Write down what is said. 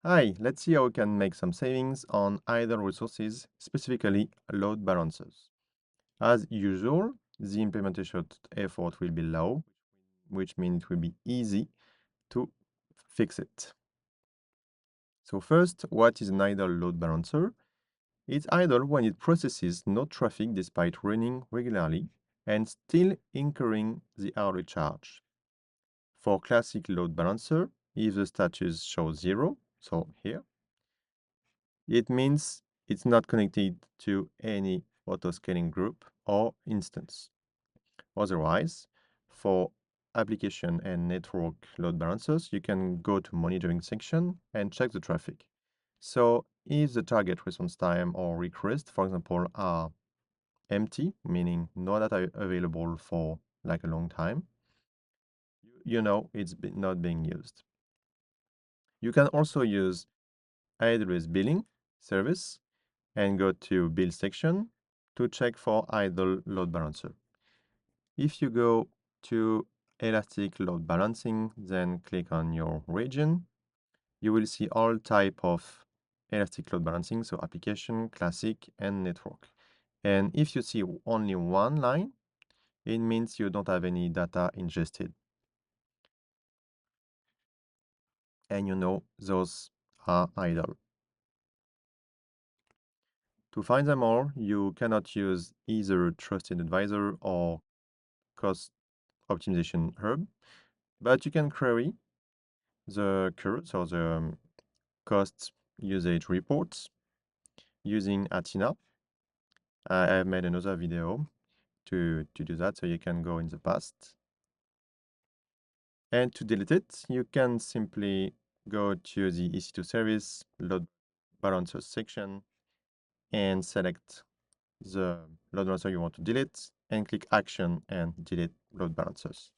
Hi, let's see how we can make some savings on idle resources, specifically load balancers. As usual, the implementation effort will be low, which means it will be easy to fix it. So first, what is an idle load balancer? It's idle when it processes no traffic despite running regularly and still incurring the hourly charge. For classic load balancer, if the status shows 0, so here, it means it's not connected to any auto-scaling group or instance. Otherwise, for application and network load balancers, you can go to monitoring section and check the traffic. So if the target response time or request, for example, are empty, meaning no data available for like a long time, you know it's not being used. You can also use AWS billing service and go to build section to check for idle load balancer. If you go to Elastic Load Balancing, then click on your region, you will see all type of Elastic Load Balancing, so application, classic, and network. And if you see only one line, it means you don't have any data ingested. And you know those are idle. To find them all, you cannot use either Trusted Advisor or Cost Optimization Hub, but you can query the curves or the cost usage reports using Athena. I have made another video to do that, so you can go in the past. And to delete it, you can simply go to the EC2 service load balancers section and select the load balancer you want to delete and click action and delete load balancers.